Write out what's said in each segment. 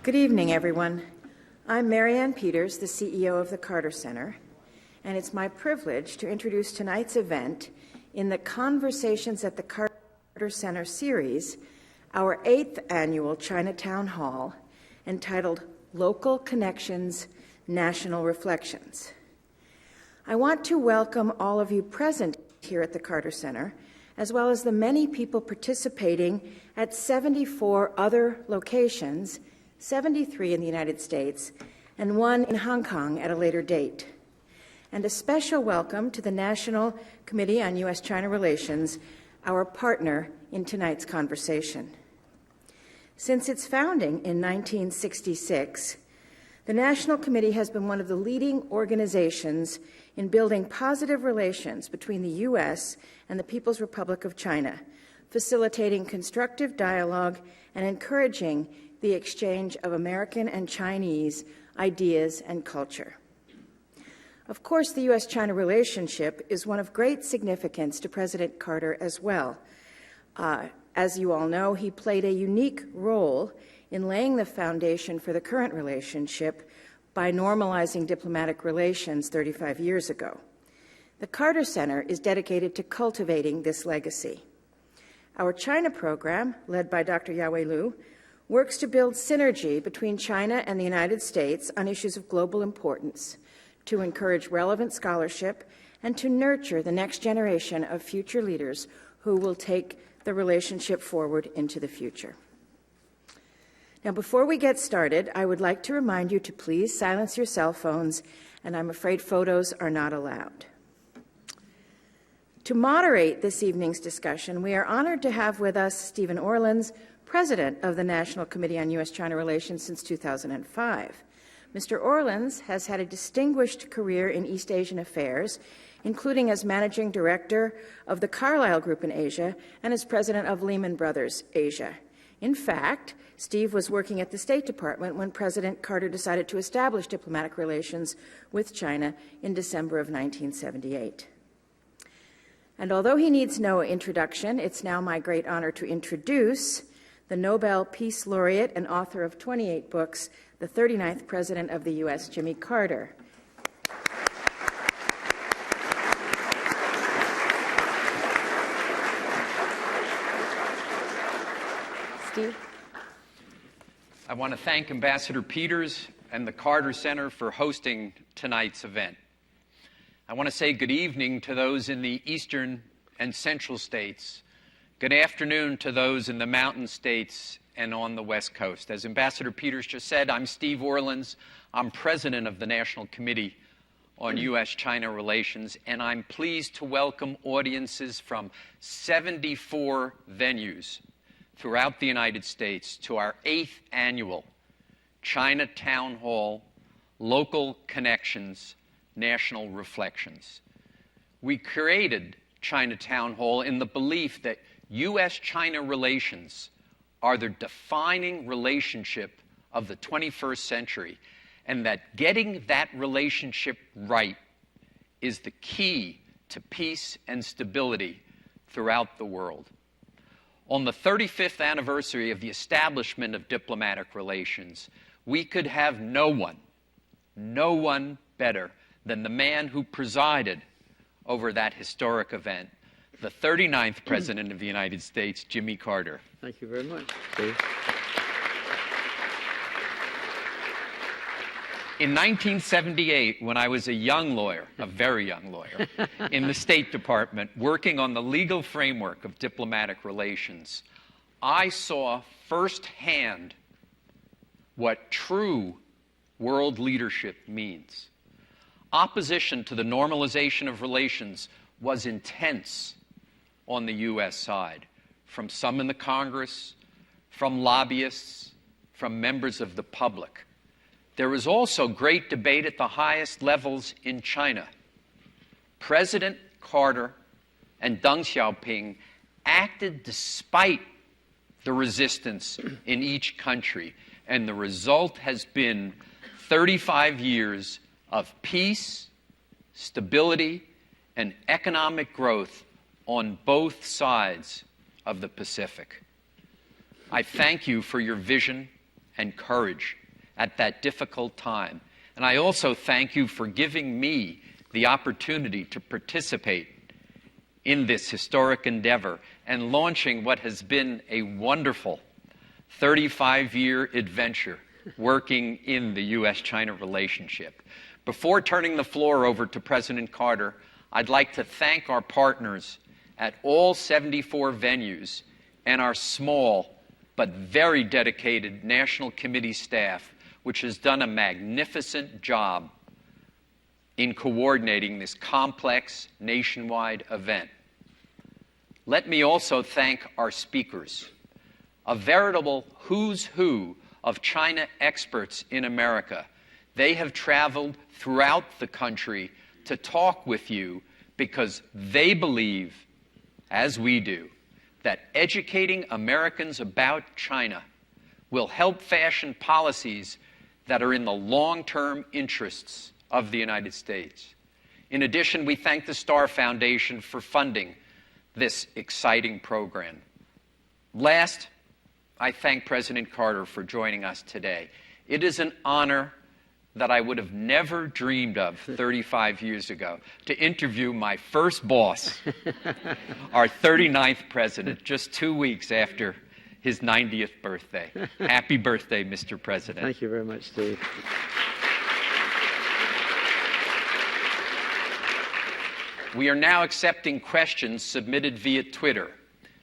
Good evening, everyone. I'm Marianne Peters, the CEO of the Carter Center, and it's my privilege to introduce tonight's event in the Conversations at the Carter Center series, our 8th annual Chinatown Hall, entitled Local Connections, National Reflections. I want to welcome all of you present here at the Carter Center, as well as the many people participating at 74 other locations, 73 in the United States, and 1 in Hong Kong at a later date. And a special welcome to the National Committee on U.S.-China Relations, our partner in tonight's conversation. Since its founding in 1966, the National Committee has been one of the leading organizations in building positive relations between the U.S. and the People's Republic of China, facilitating constructive dialogue and encouraging the exchange of American and Chinese ideas and culture. Of course, the U.S.-China relationship is one of great significance to President Carter as well. As you all know, he played a unique role in laying the foundation for the current relationship by normalizing diplomatic relations 35 years ago. The Carter Center is dedicated to cultivating this legacy. Our China program, led by Dr. Yawei Liu, works to build synergy between China and the United States on issues of global importance, to encourage relevant scholarship, and to nurture the next generation of future leaders who will take the relationship forward into the future. Now, before we get started, I would like to remind you to please silence your cell phones, and I'm afraid photos are not allowed. To moderate this evening's discussion, we are honored to have with us Stephen Orlins, President of the National Committee on U.S.-China Relations since 2005. Mr. Orlins has had a distinguished career in East Asian affairs, including as Managing Director of the Carlyle Group in Asia and as President of Lehman Brothers Asia. In fact, Steve was working at the State Department when President Carter decided to establish diplomatic relations with China in December of 1978. And although he needs no introduction, it's now my great honor to introduce the Nobel Peace Laureate and author of 28 books, the 39th President of the U.S., Jimmy Carter. Steve? I want to thank Ambassador Peters and the Carter Center for hosting tonight's event. I want to say good evening to those in the eastern and central states. Good afternoon to those in the mountain states and on the West Coast. As Ambassador Peters just said, I'm Steve Orlins. I'm President of the National Committee on U.S.-China Relations, and I'm pleased to welcome audiences from 74 venues throughout the United States to our 8th annual Chinatown Hall Local Connections, National Reflections. We created Chinatown Hall in the belief that U.S.-China relations are the defining relationship of the 21st century, and that getting that relationship right is the key to peace and stability throughout the world. On the 35th anniversary of the establishment of diplomatic relations, we could have no one better than the man who presided over that historic event, the 39th President of the United States, Jimmy Carter. Thank you very much, Steve. In 1978, when I was a young lawyer, a very young lawyer, in the State Department, working on the legal framework of diplomatic relations, I saw firsthand what true world leadership means. Opposition to the normalization of relations was intense on the U.S. side, from some in the Congress, from lobbyists, from members of the public. There was also great debate at the highest levels in China. President Carter and Deng Xiaoping acted despite the resistance in each country, and the result has been 35 years of peace, stability, and economic growth on both sides of the Pacific. I thank you for your vision and courage at that difficult time. And I also thank you for giving me the opportunity to participate in this historic endeavor and launching what has been a wonderful 35-year adventure working in the U.S.-China relationship. Before turning the floor over to President Carter, I'd like to thank our partners at all 74 venues and our small but very dedicated National Committee staff, which has done a magnificent job in coordinating this complex nationwide event. Let me also thank our speakers, a veritable who's who of China experts in America. They have traveled throughout the country to talk with you because they believe, as we do, that educating Americans about China will help fashion policies that are in the long-term interests of the United States. In addition, we thank the Starr Foundation for funding this exciting program. Last, I thank President Carter for joining us today. It is an honor that I would have never dreamed of 35 years ago, to interview my first boss, our 39th president, just 2 weeks after his 90th birthday. Happy birthday, Mr. President. Thank you very much, Steve. We are now accepting questions submitted via Twitter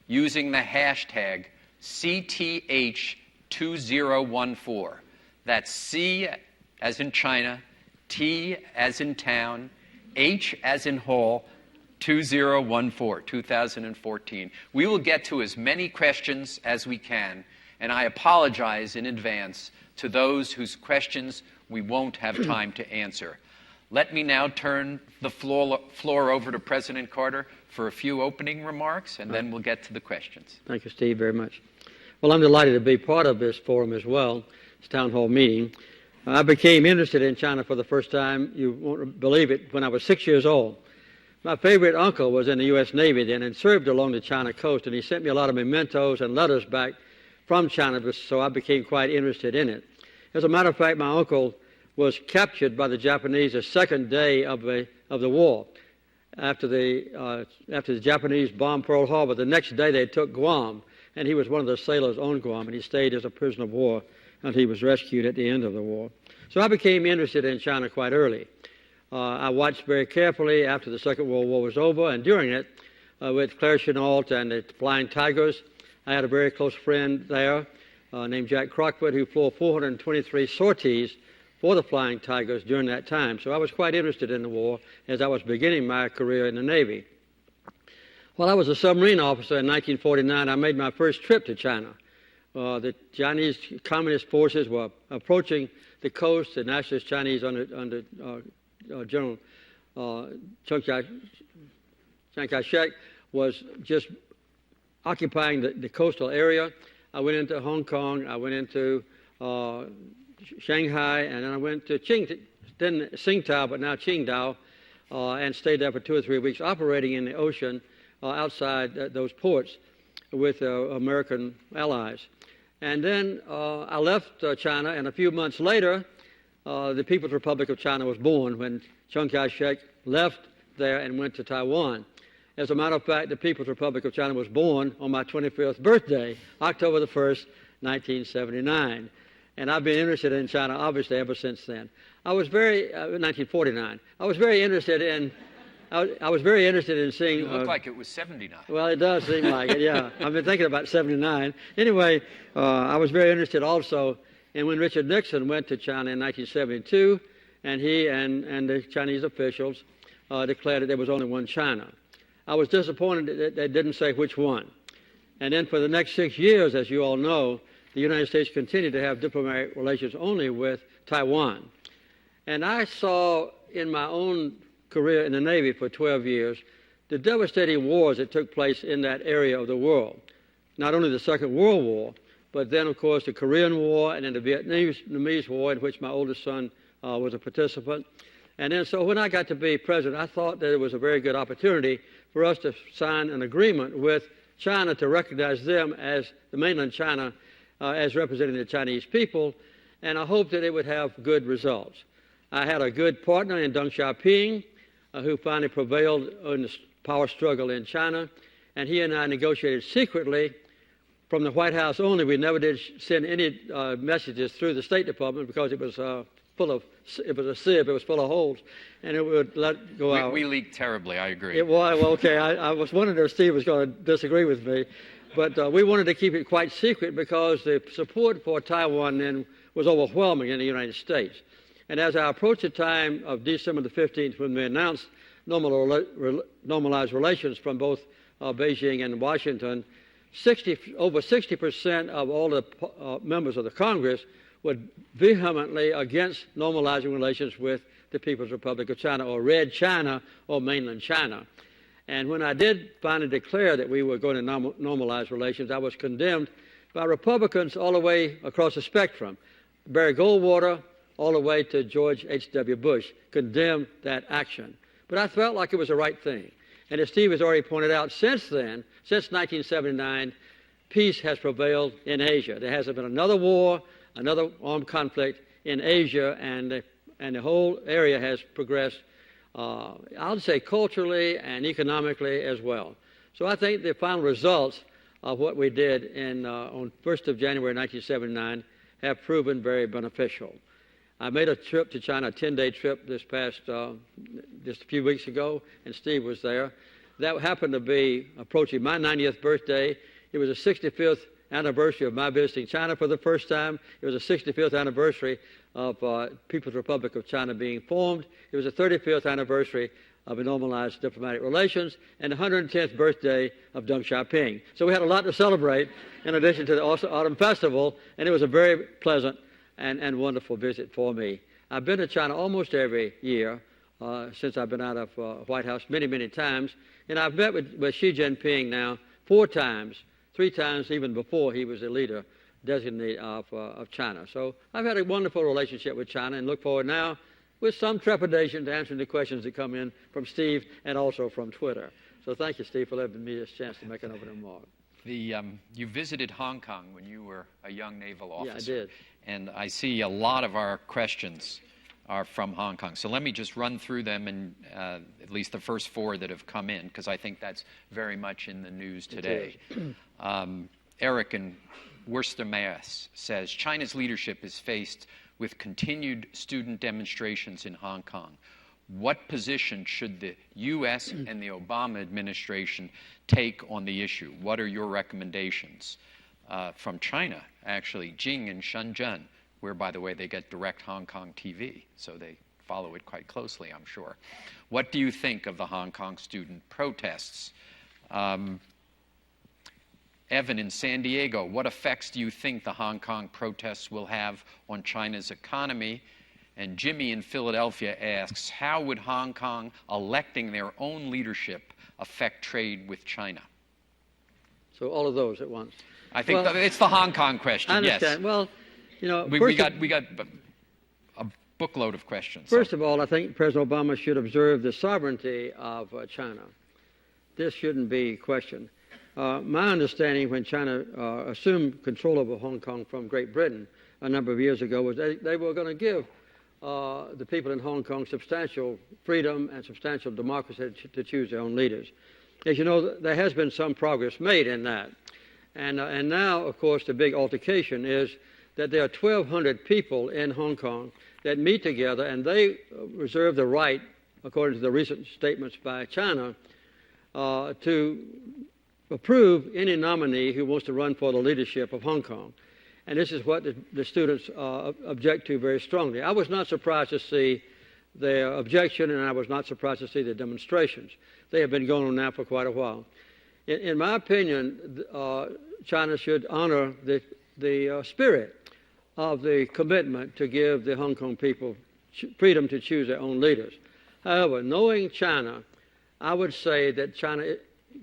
using the hashtag CTH2014. That's C as in China, T as in town, H as in hall, 2014. We will get to as many questions as we can, and I apologize in advance to those whose questions we won't have time to answer. Let me now turn the floor over to President Carter for a few opening remarks, and then we'll get to the questions. Thank you, Steve, very much. Well, I'm delighted to be part of this forum as well, this town hall meeting. I became interested in China for the first time, you won't believe it, when I was 6 years old. My favorite uncle was in the U.S. Navy then and served along the China coast, and he sent me a lot of mementos and letters back from China, so I became quite interested in it. As a matter of fact, my uncle was captured by the Japanese the second day of the war. After the Japanese bombed Pearl Harbor, the next day they took Guam, and he was one of the sailors on Guam, and he stayed as a prisoner of war until he was rescued at the end of the war. So I became interested in China quite early. I watched very carefully after the Second World War was over, and during it, with Claire Chennault and the Flying Tigers, I had a very close friend there named Jack Crockford, who flew 423 sorties for the Flying Tigers during that time. So I was quite interested in the war as I was beginning my career in the Navy. While I was a submarine officer in 1949, I made my first trip to China. The Chinese Communist forces were approaching the coast. The Nationalist Chinese under General Chiang Kai-shek was just occupying the coastal area. I went into Hong Kong, I went into Shanghai, and then I went to Tsingtao, but now Qingdao, and stayed there for 2 or 3 weeks, operating in the ocean outside those ports with American allies. And then I left China, and a few months later, the People's Republic of China was born when Chiang Kai-shek left there and went to Taiwan. As a matter of fact, the People's Republic of China was born on my 25th birthday, October the 1st, 1979. And I've been interested in China, obviously, ever since then. 1949. I was very interested in seeing... You look like it was 79. Well, it does seem like it, yeah. I've been thinking about 79. Anyway, I was very interested also in when Richard Nixon went to China in 1972, and he and the Chinese officials declared that there was only one China. I was disappointed that they didn't say which one. And then for the next 6 years, as you all know, the United States continued to have diplomatic relations only with Taiwan. And I saw in my own career in the Navy for 12 years the devastating wars that took place in that area of the world. Not only the Second World War, but then, of course, the Korean War and then the Vietnamese War, in which my oldest son was a participant. And then so when I got to be president, I thought that it was a very good opportunity for us to sign an agreement with China to recognize them as the mainland China as representing the Chinese people, and I hoped that it would have good results. I had a good partner in Deng Xiaoping, who finally prevailed in the power struggle in China, and he and I negotiated secretly from the White House only. We never did send any messages through the State Department because it was full of, it was a sieve, it was full of holes, and it would let go out. We leaked terribly, I agree. It was, well, okay, I was wondering if Steve was going to disagree with me, but we wanted to keep it quite secret because the support for Taiwan then was overwhelming in the United States. And as I approached the time of December the 15th, when we announced normalized relations from both Beijing and Washington, over 60% of all the members of the Congress were vehemently against normalizing relations with the People's Republic of China, or Red China, or mainland China. And when I did finally declare that we were going to normalize relations, I was condemned by Republicans all the way across the spectrum. Barry Goldwater, all the way to George H.W. Bush, condemned that action. But I felt like it was the right thing. And as Steve has already pointed out, since then, since 1979, peace has prevailed in Asia. There hasn't been another war, another armed conflict in Asia, and the whole area has progressed, I'll say, culturally and economically as well. So I think the final results of what we did on 1st of January 1979 have proven very beneficial. I made a trip to China, a 10-day trip this past, just a few weeks ago, and Steve was there. That happened to be approaching my 90th birthday. It was the 65th anniversary of my visiting China for the first time. It was the 65th anniversary of People's Republic of China being formed. It was the 35th anniversary of normalized diplomatic relations, and the 110th birthday of Deng Xiaoping. So we had a lot to celebrate in addition to the Autumn Festival, and it was a very pleasant and wonderful visit for me. I've been to China almost every year since I've been out of White House many, many times, and I've met with Xi Jinping now 4 times, 3 times even before he was the leader designate of China. So I've had a wonderful relationship with China and look forward now with some trepidation to answering the questions that come in from Steve and also from Twitter. So thank you, Steve, for letting me this chance to make an opening remark. You visited Hong Kong when you were a young naval officer. Yeah, I did. And I see a lot of our questions are from Hong Kong. So let me just run through them, and at least the first 4 that have come in, because I think that's very much in the news today. Eric in Worcester, Mass. says, China's leadership is faced with continued student demonstrations in Hong Kong. What position should the U.S. and the Obama administration take on the issue? What are your recommendations? From China, actually, Jing in Shenzhen, where, by the way, they get direct Hong Kong TV, so they follow it quite closely, I'm sure. What do you think of the Hong Kong student protests? Evan in San Diego, what effects do you think the Hong Kong protests will have on China's economy? And Jimmy in Philadelphia asks, how would Hong Kong electing their own leadership affect trade with China? So all of those at once. I think it's the Hong Kong question, I understand. yes. Well, you know, we got a bookload of questions. First of all, I think President Obama should observe the sovereignty of China. This shouldn't be questioned. My understanding when China assumed control over Hong Kong from Great Britain a number of years ago was they were going to give the people in Hong Kong substantial freedom and substantial democracy to choose their own leaders. As you know, there has been some progress made in that. And now, of course, the big altercation is that there are 1,200 people in Hong Kong that meet together, and they reserve the right, according to the recent statements by China, to approve any nominee who wants to run for the leadership of Hong Kong. And this is what the students object to very strongly. I was not surprised to see their objection, and I was not surprised to see the demonstrations. They have been going on now for quite a while. In my opinion, China should honor the spirit of the commitment to give the Hong Kong people freedom to choose their own leaders. However, knowing China, I would say that China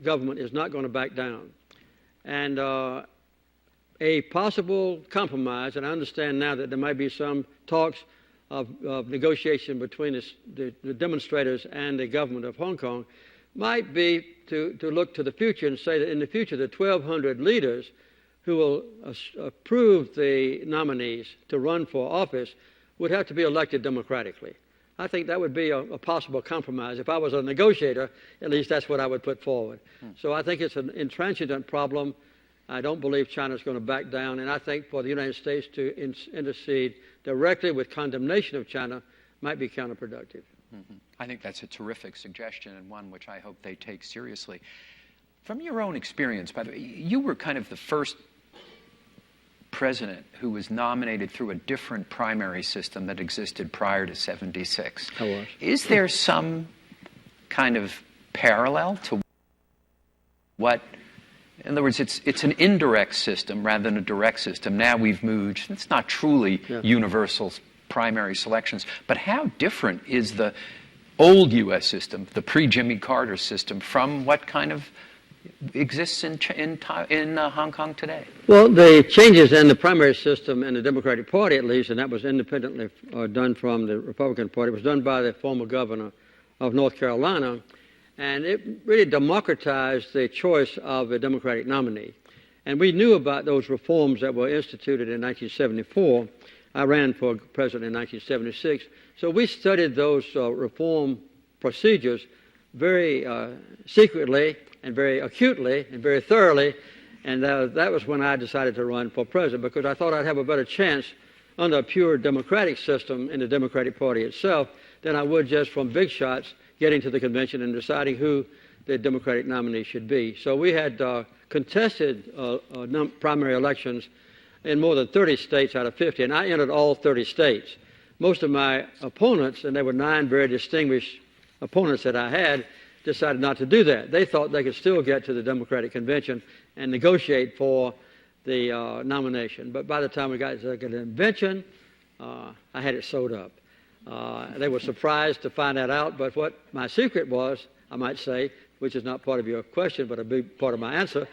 government is not going to back down. And a possible compromise, and I understand now that there might be some talks of negotiation between the demonstrators and the government of Hong Kong, might be to look to the future and say that in the future the 1,200 leaders who will approve the nominees to run for office would have to be elected democratically. I think that would be a possible compromise. If I was a negotiator, at least that's what I would put forward. So I think it's an intransigent problem. I don't believe China's going to back down, and I think for the United States to intercede directly with condemnation of China might be counterproductive. I think that's a terrific suggestion, and one which I hope they take seriously. From your own experience, by the way, you were kind of the first president who was nominated through a different primary system that existed prior to 76. I was. Is there some kind of parallel to what, in other words, it's an indirect system rather than a direct system. Now we've moved, it's not truly universal primary selections, but how different is the old U.S. system, the pre-Jimmy Carter system, from what kind of exists in Hong Kong today? Well, the changes in the primary system in the Democratic Party, at least, and that was independently done from the Republican Party, was done by the former governor of North Carolina, and it really democratized the choice of a Democratic nominee. And we knew about those reforms that were instituted in 1974. I ran for president in 1976. So we studied those reform procedures very secretly and very acutely and very thoroughly, and that was when I decided to run for president, because I thought I'd have a better chance under a pure democratic system in the Democratic Party itself than I would just from big shots getting to the convention and deciding who the Democratic nominee should be. So we had contested primary elections in more than 30 states out of 50, and I entered all 30 states. Most of my opponents, and there were 9 very distinguished opponents that I had, decided not to do that. They thought they could still get to the Democratic Convention and negotiate for the nomination. But by the time we got to the convention, I had it sewed up. They were surprised to find that out, but what my secret was, I might say, which is not part of your question, but a big part of my answer,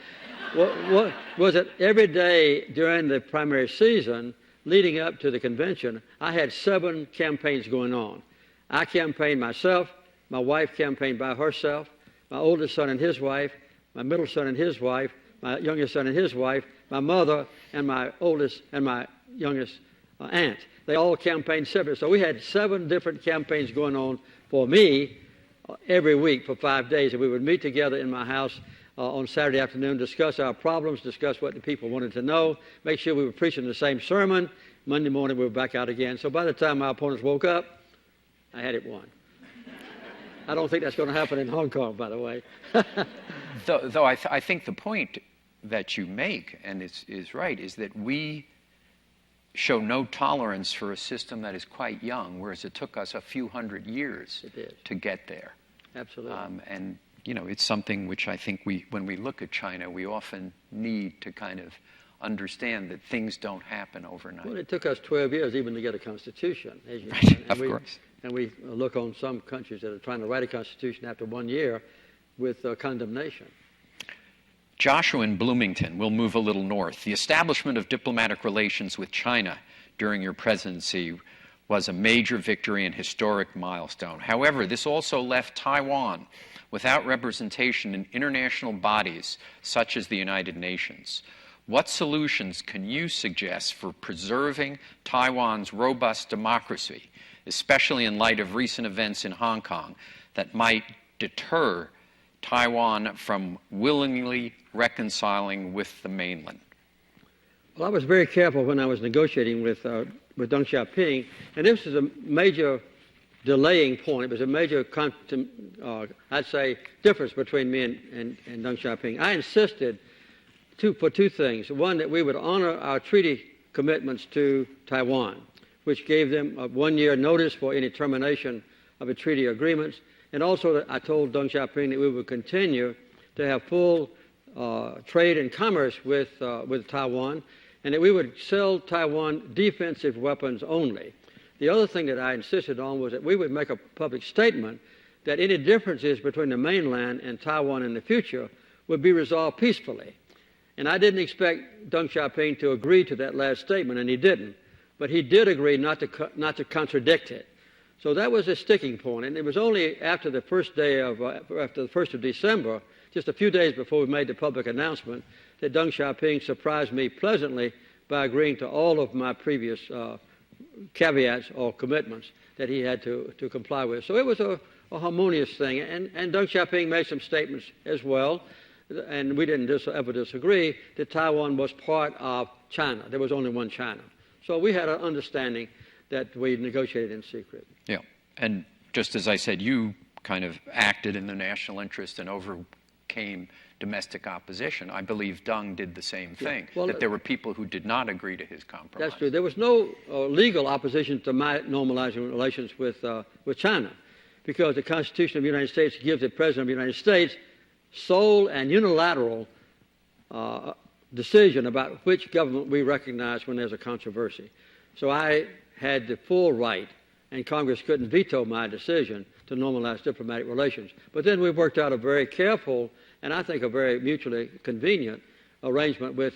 was that every day during the primary season leading up to the convention, I had 7 campaigns going on. I campaigned myself, my wife campaigned by herself, my oldest son and his wife, my middle son and his wife, my youngest son and his wife, my mother, and my oldest and my youngest aunt. They all campaigned separately. So we had 7 different campaigns going on for me every week for 5 days. And we would meet together in my house on Saturday afternoon, discuss our problems, discuss what the people wanted to know, make sure we were preaching the same sermon. Monday morning we were back out again. So by the time my opponents woke up, I had it won. I don't think that's going to happen in Hong Kong, by the way. Though I think the point that you make, and is right, is that we show no tolerance for a system that is quite young, whereas it took us a few hundred years to get there. Absolutely. And, you know, it's something which I think when we look at China, we often need to kind of understand that things don't happen overnight. Well, it took us 12 years even to get a constitution, as you know. Right, of course. And we look on some countries that are trying to write a constitution after 1 year with condemnation. Joshua in Bloomington, we'll move a little north. The establishment of diplomatic relations with China during your presidency was a major victory and historic milestone. However, this also left Taiwan without representation in international bodies such as the United Nations. What solutions can you suggest for preserving Taiwan's robust democracy, especially in light of recent events in Hong Kong, that might deter Taiwan from willingly reconciling with the mainland? Well, I was very careful when I was negotiating with Deng Xiaoping, and this is a major delaying point. It was a major, I'd say, difference between me and Deng Xiaoping. I insisted for 2 things. One, that we would honor our treaty commitments to Taiwan, which gave them a 1-year notice for any termination of the treaty agreements. And also, that I told Deng Xiaoping that we would continue to have full trade and commerce with Taiwan, and that we would sell Taiwan defensive weapons only. The other thing that I insisted on was that we would make a public statement that any differences between the mainland and Taiwan in the future would be resolved peacefully. And I didn't expect Deng Xiaoping to agree to that last statement, and he didn't. But he did agree not to contradict it. So that was a sticking point. And it was only after the 1st of December, just a few days before we made the public announcement, that Deng Xiaoping surprised me pleasantly by agreeing to all of my previous caveats or commitments that he had to comply with. So it was a harmonious thing. And Deng Xiaoping made some statements as well, and we didn't ever disagree, that Taiwan was part of China. There was only one China. So we had an understanding that we negotiated in secret. Yeah. And just as I said, you kind of acted in the national interest and overcame domestic opposition. I believe Deng did the same thing, Well, that there were people who did not agree to his compromise. That's true. There was no legal opposition to my normalizing relations with China, because the Constitution of the United States gives the President of the United States sole and unilateral decision about which government we recognize when there's a controversy. So I had the full right, and Congress couldn't veto my decision to normalize diplomatic relations. But then we worked out a very careful and I think a very mutually convenient arrangement with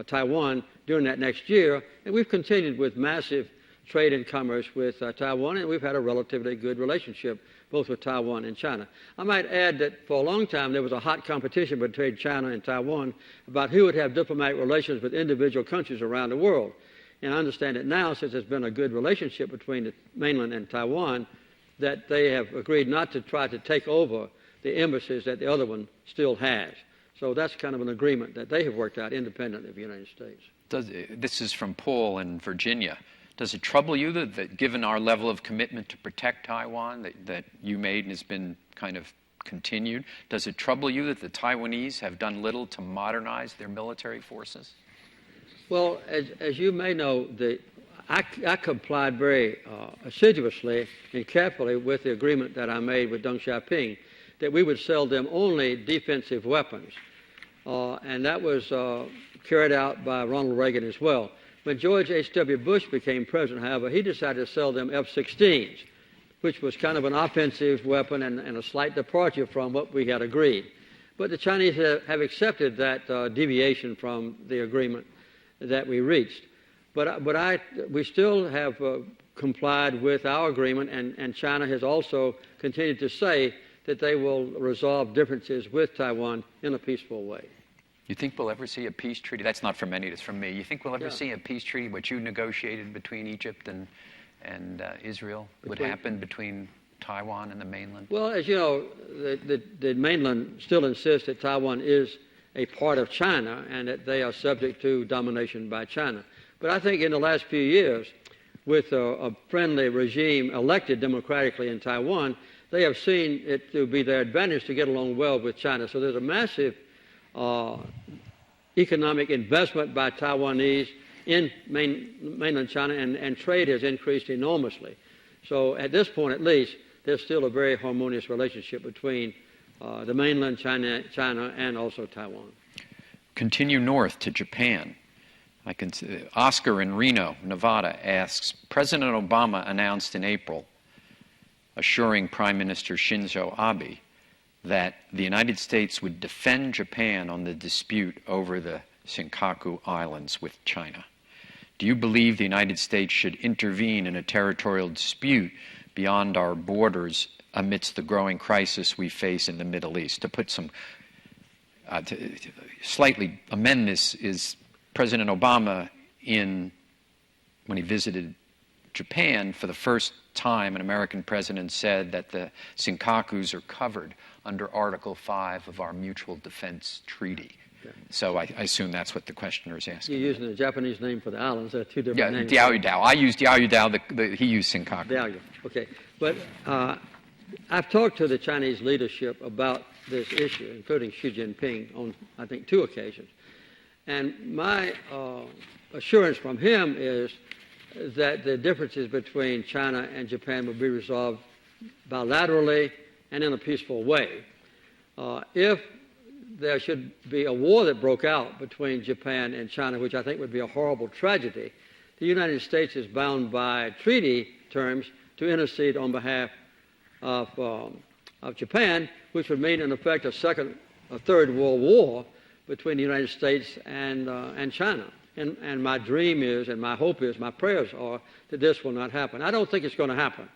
Taiwan during that next year, and we've continued with massive trade and commerce with Taiwan, and we've had a relatively good relationship both with Taiwan and China. I might add that for a long time there was a hot competition between China and Taiwan about who would have diplomatic relations with individual countries around the world. And I understand it now, since there's been a good relationship between the mainland and Taiwan, that they have agreed not to try to take over the embassies that the other one still has. So that's kind of an agreement that they have worked out independently of the United States. This is from Paul in Virginia. Does it trouble you that given our level of commitment to protect Taiwan that you made and has been kind of continued, does it trouble you that the Taiwanese have done little to modernize their military forces? Well, as you may know, I complied very assiduously and carefully with the agreement that I made with Deng Xiaoping that we would sell them only defensive weapons. And that was carried out by Ronald Reagan as well. When George H.W. Bush became president, however, he decided to sell them F-16s, which was kind of an offensive weapon and a slight departure from what we had agreed. But the Chinese have accepted that deviation from the agreement that we reached. But we still have complied with our agreement, and China has also continued to say that they will resolve differences with Taiwan in a peaceful way. You think we'll ever see a peace treaty? That's not from any, it's from me. You think we'll ever see a peace treaty, what you negotiated between Egypt and Israel, would happen between Taiwan and the mainland? Well, as you know, the mainland still insists that Taiwan is a part of China and that they are subject to domination by China. But I think in the last few years, with a friendly regime elected democratically in Taiwan, they have seen it to be their advantage to get along well with China. So there's a massive economic investment by Taiwanese in mainland China, and trade has increased enormously. So at this point, at least, there's still a very harmonious relationship between the mainland China and also Taiwan. Continue north to Japan. Oscar in Reno, Nevada asks, President Obama announced in April, assuring Prime Minister Shinzo Abe that the United States would defend Japan on the dispute over the Senkaku Islands with China. Do you believe the United States should intervene in a territorial dispute beyond our borders amidst the growing crisis we face in the Middle East? To put some, to slightly amend this, is President Obama, when he visited Japan, for the first time an American president said that the Senkakus are covered under Article 5 of our Mutual Defense Treaty. Okay. So I assume that's what the questioner is asking. You're using the Japanese name for the islands. There are two different names. Diaoyudao. I used Diaoyudao. He used Senkaku. Diaoyu. Okay. But I've talked to the Chinese leadership about this issue, including Xi Jinping, on, I think, 2 occasions. And my assurance from him is that the differences between China and Japan will be resolved bilaterally and in a peaceful way. If there should be a war that broke out between Japan and China, which I think would be a horrible tragedy, the United States is bound by treaty terms to intercede on behalf of Japan, which would mean, in effect, a third world war between the United States and China. And my dream is, and my hope is, my prayers are, that this will not happen. I don't think it's going to happen.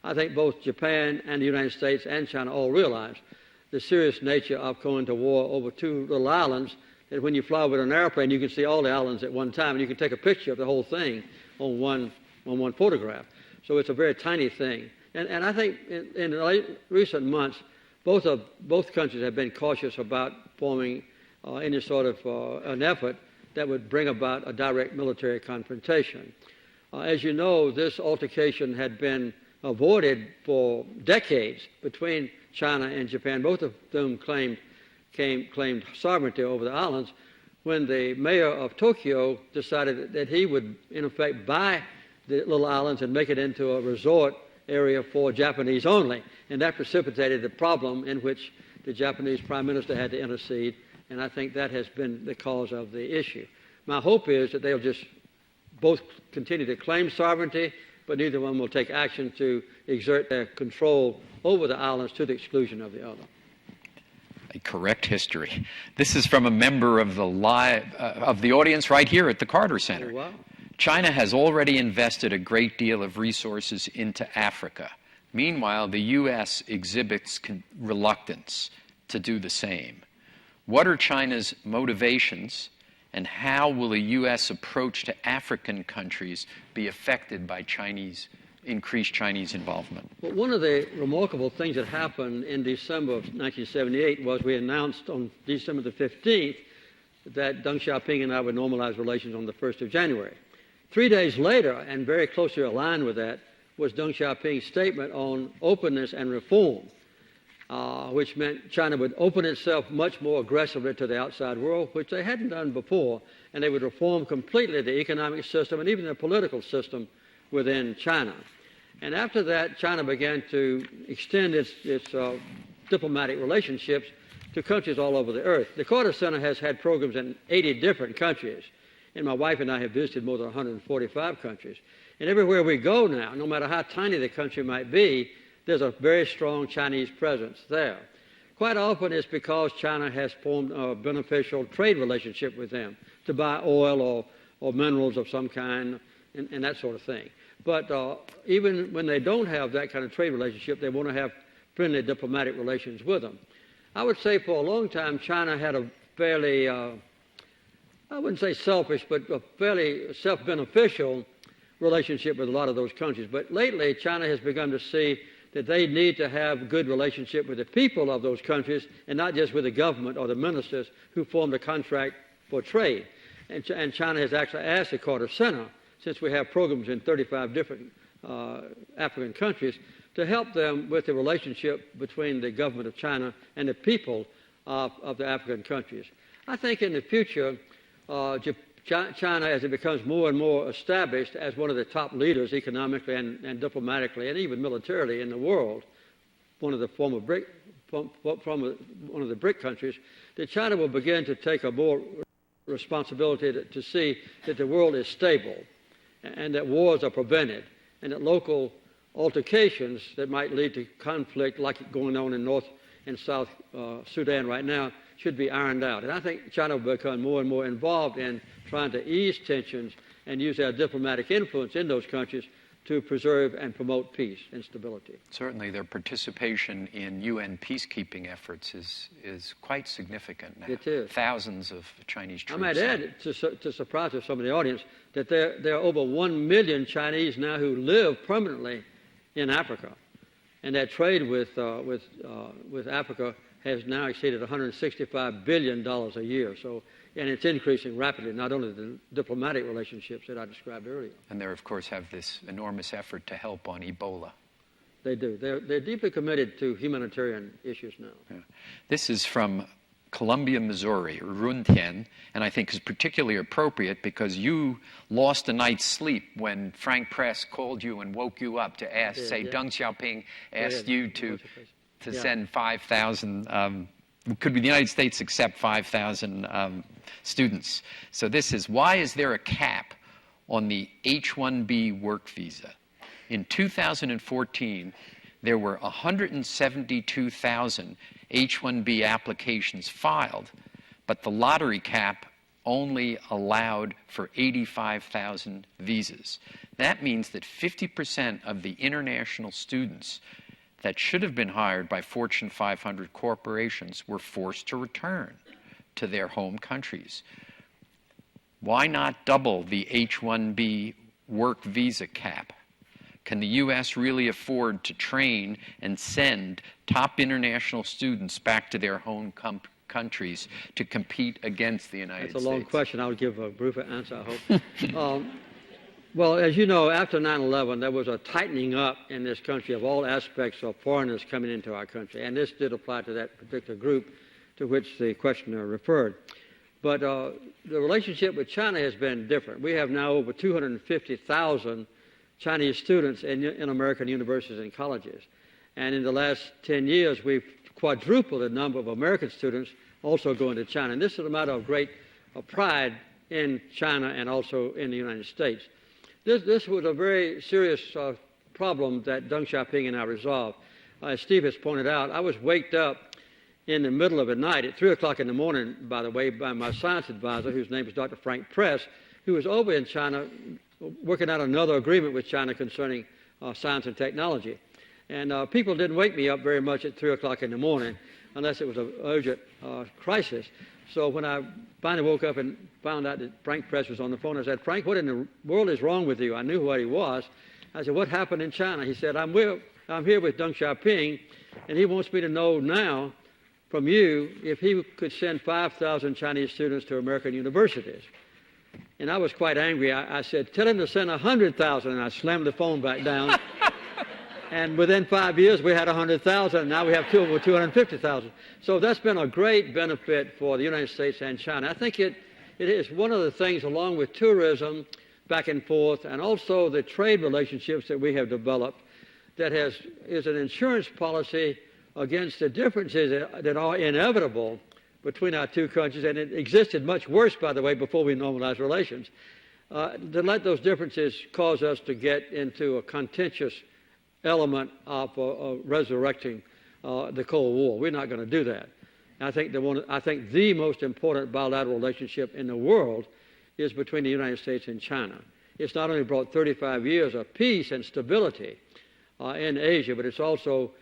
I think both Japan and the United States and China all realize the serious nature of going to war over 2 little islands that when you fly with an airplane, you can see all the islands at one time, and you can take a picture of the whole thing on one photograph. So it's a very tiny thing. And I think in recent months, both countries have been cautious about forming any sort of an effort that would bring about a direct military confrontation. As you know, this altercation had been avoided for decades between China and Japan, both of whom claimed sovereignty over the islands, when the mayor of Tokyo decided that he would, in effect, buy the little islands and make it into a resort area for Japanese only. And that precipitated a problem in which the Japanese prime minister had to intercede, and I think that has been the cause of the issue. My hope is that they'll just both continue to claim sovereignty, but neither one will take action to exert their control over the islands to the exclusion of the other. A correct history. This is from a member of the audience right here at the Carter Center. Oh, wow. China has already invested a great deal of resources into Africa. Meanwhile, the U.S. exhibits reluctance to do the same. What are China's motivations, and how will the U.S. approach to African countries be affected by increased Chinese involvement? Well, one of the remarkable things that happened in December of 1978 was we announced on December the 15th that Deng Xiaoping and I would normalize relations on the 1st of January. 3 days later, and very closely aligned with that, was Deng Xiaoping's statement on openness and reform, which meant China would open itself much more aggressively to the outside world, which they hadn't done before, and they would reform completely the economic system and even the political system within China. And after that, China began to extend its diplomatic relationships to countries all over the earth. The Carter Center has had programs in 80 different countries, and my wife and I have visited more than 145 countries. And everywhere we go now, no matter how tiny the country might be, there's a very strong Chinese presence there. Quite often it's because China has formed a beneficial trade relationship with them to buy oil or minerals of some kind and that sort of thing. But even when they don't have that kind of trade relationship, they want to have friendly diplomatic relations with them. I would say for a long time China had a fairly, I wouldn't say selfish, but a fairly self-beneficial relationship with a lot of those countries. But lately China has begun to see that they need to have a good relationship with the people of those countries and not just with the government or the ministers who formed a contract for trade. And China has actually asked the Carter Center, since we have programs in 35 different African countries, to help them with the relationship between the government of China and the people of the African countries. I think in the future, China, as it becomes more and more established as one of the top leaders economically and diplomatically and even militarily in the world, one of the BRIC countries, that China will begin to take a more responsibility to see that the world is stable and that wars are prevented and that local altercations that might lead to conflict like going on in North and South Sudan right now should be ironed out. And I think China will become more and more involved in trying to ease tensions and use their diplomatic influence in those countries to preserve and promote peace and stability. Certainly their participation in UN peacekeeping efforts is quite significant now. It is. Thousands of Chinese troops. I might add, to surprise of some of the audience, that there are over 1 million Chinese now who live permanently in Africa. And that trade with Africa has now exceeded $165 billion a year. And it's increasing rapidly, not only the diplomatic relationships that I described earlier. And they, of course, have this enormous effort to help on Ebola. They do. They're deeply committed to humanitarian issues now. Yeah. This is from Columbia, Missouri, Runtian, and I think is particularly appropriate because you lost a night's sleep when Frank Press called you and woke you up to ask, Deng Xiaoping asked you to send 5,000, could the United States accept 5,000 students? So this is, why is there a cap on the H-1B work visa? In 2014, there were 172,000 H-1B applications filed, but the lottery cap only allowed for 85,000 visas. That means that 50% of the international students that should have been hired by Fortune 500 corporations were forced to return to their home countries. Why not double the H-1B work visa cap? Can the U.S. really afford to train and send top international students back to their home countries to compete against the United States? That's a long question. I'll give a brief answer, I hope. Well, as you know, after 9/11, there was a tightening up in this country of all aspects of foreigners coming into our country, and this did apply to that particular group to which the questioner referred. But the relationship with China has been different. We have now over 250,000 Chinese students in American universities and colleges. And in the last 10 years, we've quadrupled the number of American students also going to China. And this is a matter of great pride in China and also in the United States. This was a very serious problem that Deng Xiaoping and I resolved. As Steve has pointed out, I was waked up in the middle of the night at 3 o'clock in the morning, by the way, by my science advisor, whose name is Dr. Frank Press, who was over in China working out another agreement with China concerning science and technology. And people didn't wake me up very much at 3 o'clock in the morning unless it was an urgent crisis. So when I finally woke up and found out that Frank Press was on the phone, I said, "Frank, what in the world is wrong with you?" I knew what he was. I said, "What happened in China?" He said, I'm here with Deng Xiaoping, and he wants me to know now from you if he could send 5,000 Chinese students to American universities." And I was quite angry. I said, "Tell him to send 100,000," and I slammed the phone back down. And within 5 years, we had 100,000, and now we have over 250,000. So that's been a great benefit for the United States and China. I think it is one of the things, along with tourism back and forth, and also the trade relationships that we have developed, that is an insurance policy against the differences that are inevitable between our two countries, and it existed much worse, by the way, before we normalized relations. To let those differences cause us to get into a contentious element of resurrecting the Cold War. We're not going to do that. I think the most important bilateral relationship in the world is between the United States and China. It's not only brought 35 years of peace and stability in Asia, but it's also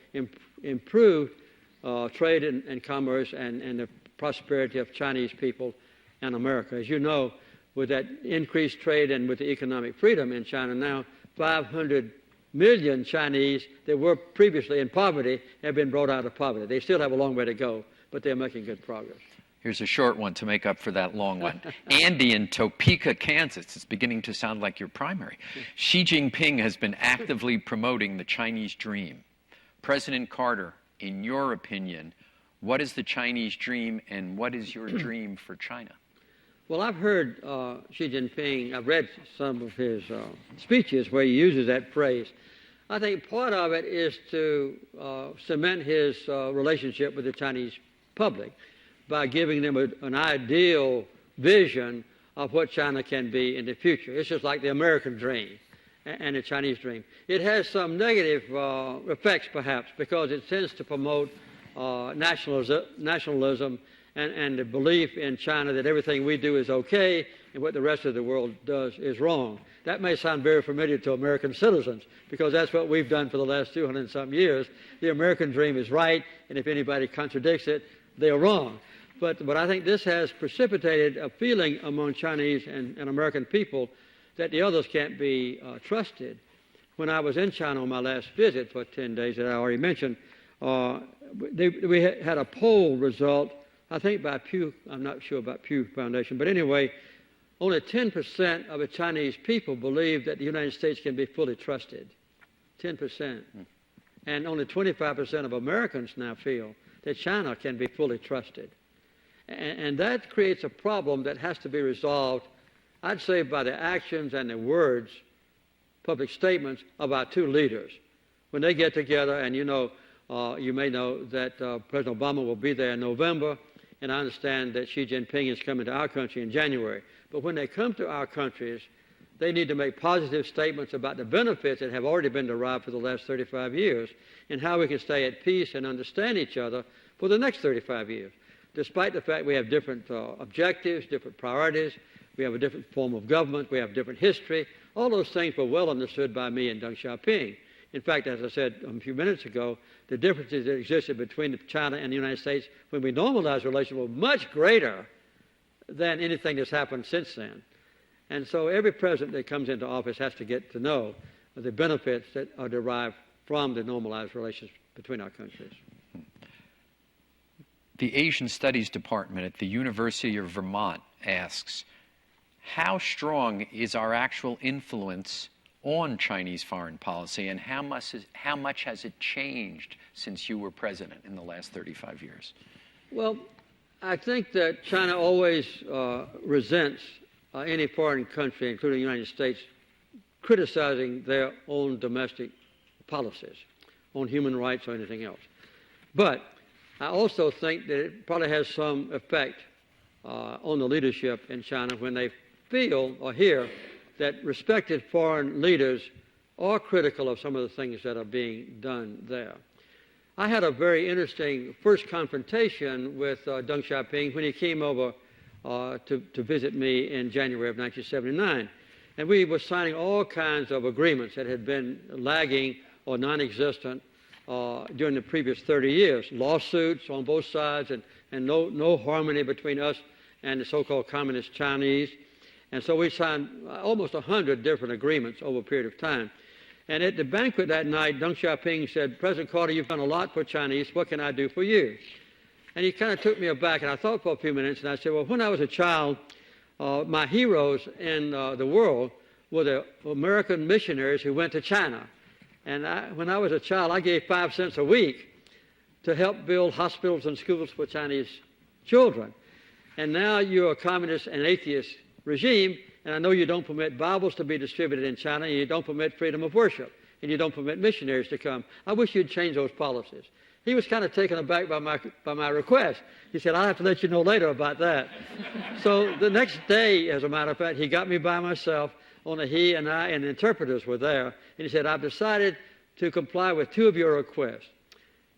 improved trade and commerce and the prosperity of Chinese people and America. As you know, with that increased trade and with the economic freedom in China now, 500 million Chinese that were previously in poverty have been brought out of poverty. They still have a long way to go, but they're making good progress. Here's a short one to make up for that long one. Andy in Topeka, Kansas. It's beginning to sound like your primary. Xi Jinping has been actively promoting the Chinese dream. President Carter, in your opinion, what is the Chinese dream and what is your dream for China? Well, I've heard Xi Jinping, I've read some of his speeches where he uses that phrase. I think part of it is to cement his relationship with the Chinese public by giving them an ideal vision of what China can be in the future. It's just like the American dream and the Chinese dream. It has some negative effects, perhaps, because it tends to promote nationalism and the belief in China that everything we do is okay and what the rest of the world does is wrong. That may sound very familiar to American citizens because that's what we've done for the last 200 and some years. The American dream is right, and if anybody contradicts it, they're wrong. But I think this has precipitated a feeling among Chinese and American people that the others can't be trusted. When I was in China on my last visit for 10 days that I already mentioned, we had a poll result, I think by Pew, I'm not sure about Pew Foundation, but anyway, only 10% of the Chinese people believe that the United States can be fully trusted. 10%. And only 25% of Americans now feel that China can be fully trusted. And that creates a problem that has to be resolved, I'd say, by the actions and the words, public statements of our two leaders. When they get together, and you may know that President Obama will be there in November, and I understand that Xi Jinping is coming to our country in January. But when they come to our countries, they need to make positive statements about the benefits that have already been derived for the last 35 years and how we can stay at peace and understand each other for the next 35 years. Despite the fact we have different objectives, different priorities, we have a different form of government, we have different history, all those things were well understood by me and Deng Xiaoping. In fact, as I said a few minutes ago, the differences that existed between China and the United States when we normalized relations were much greater than anything that's happened since then. And so every president that comes into office has to get to know the benefits that are derived from the normalized relations between our countries. The Asian Studies Department at the University of Vermont asks, how strong is our actual influence on Chinese foreign policy, and how much has it changed since you were president in the last 35 years? Well, I think that China always resents any foreign country, including the United States, criticizing their own domestic policies on human rights or anything else. But I also think that it probably has some effect on the leadership in China when they feel or hear that respected foreign leaders are critical of some of the things that are being done there. I had a very interesting first confrontation with Deng Xiaoping when he came over to visit me in January of 1979. And we were signing all kinds of agreements that had been lagging or non-existent during the previous 30 years. Lawsuits on both sides and no harmony between us and the so-called communist Chinese. And so we signed almost 100 different agreements over a period of time. And at the banquet that night, Deng Xiaoping said, "President Carter, you've done a lot for Chinese. What can I do for you?" And he kind of took me aback, and I thought for a few minutes, and I said, well, when I was a child, my heroes in the world were the American missionaries who went to China. And when I was a child, I gave 5 cents a week to help build hospitals and schools for Chinese children. And now you're a communist and atheist regime, and I know you don't permit Bibles to be distributed in China, and you don't permit freedom of worship, and you don't permit missionaries to come. I wish you'd change those policies. He was kind of taken aback by my request. He said, I'll have to let you know later about that. So the next day, as a matter of fact, he got me by myself. Only he and I and interpreters were there. And he said, I've decided to comply with 2 of your requests.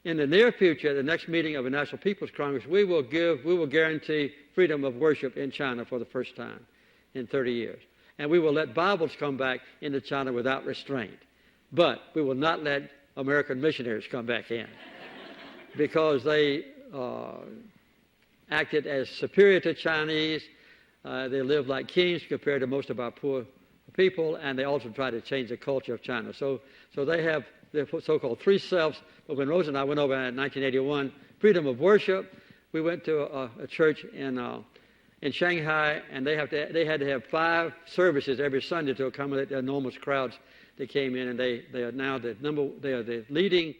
In the near future, at the next meeting of the National People's Congress, we will guarantee freedom of worship in China for the first time in 30 years. And we will let Bibles come back into China without restraint. But we will not let American missionaries come back in because they acted as superior to Chinese. They lived like kings compared to most of our poor people, and they also tried to change the culture of China. So they have their so-called 3 selves. But when Rose and I went over in 1981, freedom of worship, we went to a church in Shanghai, and they had to have 5 services every Sunday to accommodate the enormous crowds that came in. And they are now they are the leading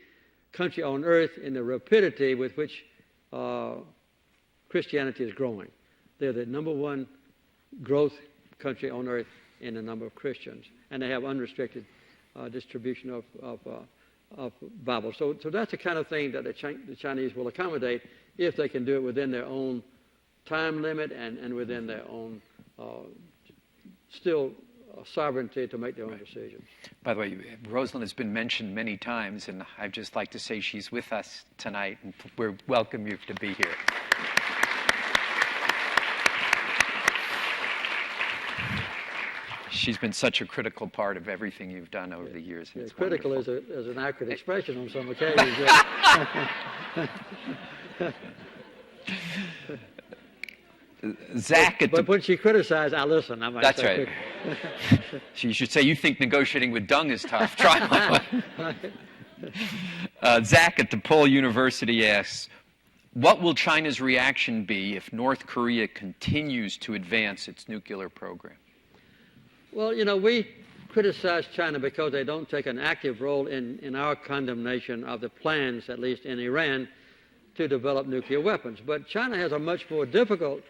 country on earth in the rapidity with which Christianity is growing. They're the #1 growth country on earth in the number of Christians, and they have unrestricted distribution of Bibles. So that's the kind of thing that the Chinese will accommodate if they can do it within their own time limit and within their own still sovereignty to make their own decisions. By the way, Rosalind has been mentioned many times, and I'd just like to say she's with us tonight, and we welcome you to be here. She's been such a critical part of everything you've done over the years. Yeah, critical is an accurate expression on some occasions. Zach, but when she criticizes, I listen. That's right. She should say, you think negotiating with Deng is tough. Try my way. Zach at DePaul University asks, what will China's reaction be if North Korea continues to advance its nuclear program? Well, we criticize China because they don't take an active role in our condemnation of the plans, at least in Iran, to develop nuclear weapons. But China has a much more difficult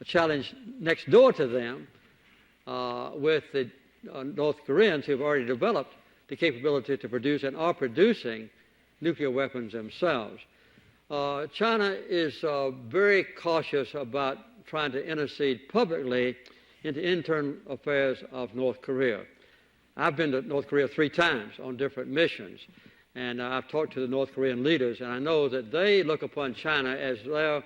challenge next door to them with the North Koreans who have already developed the capability to produce and are producing nuclear weapons themselves. China is very cautious about trying to intercede publicly into internal affairs of North Korea. I've been to North Korea 3 times on different missions, and I've talked to the North Korean leaders, and I know that they look upon China as their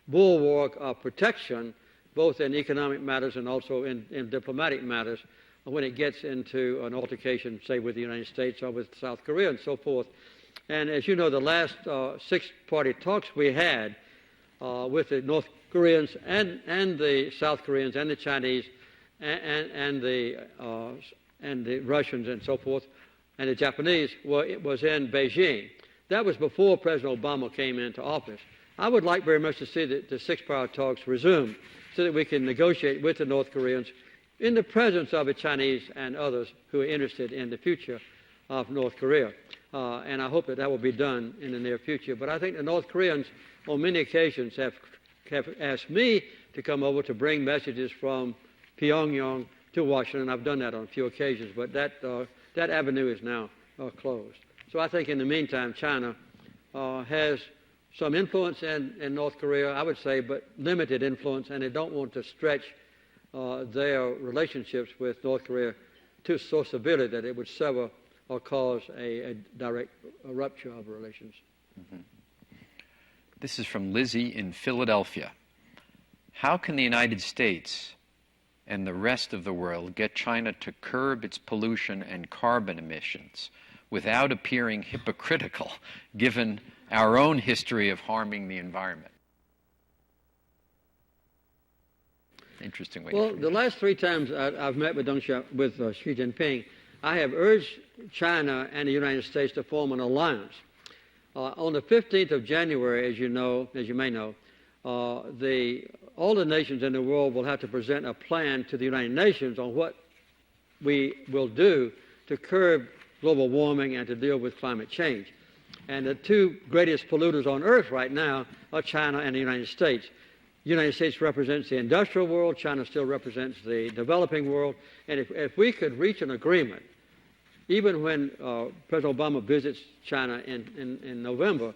bulwark of protection, both in economic matters and also in diplomatic matters, when it gets into an altercation, say, with the United States or with South Korea and so forth. And as you know, the last six-party talks we had with the North Koreans and the South Koreans and the Chinese and the Russians and so forth and the Japanese, it was in Beijing. That was before President Obama came into office. I would like very much to see the six-party talks resume so that we can negotiate with the North Koreans in the presence of the Chinese and others who are interested in the future of North Korea. And I hope that will be done in the near future. But I think the North Koreans, on many occasions, have asked me to come over to bring messages from Pyongyang to Washington. I've done that on a few occasions, but that avenue is now closed. So I think in the meantime, China has some influence in North Korea, I would say, but limited influence, and they don't want to stretch their relationships with North Korea so severely that it would sever or cause a direct rupture of relations. Mm-hmm. This is from Lizzie in Philadelphia. How can the United States and the rest of the world get China to curb its pollution and carbon emissions without appearing hypocritical, given our own history of harming the environment? Interesting way. Well, the last three times I've met with Xi Jinping, I have urged China and the United States to form an alliance. On the 15th of January, as you may know, all the nations in the world will have to present a plan to the United Nations on what we will do to curb global warming and to deal with climate change. And the two greatest polluters on Earth right now are China and the United States. The United States represents the industrial world. China still represents the developing world. And if we could reach an agreement, even when President Obama visits China in November,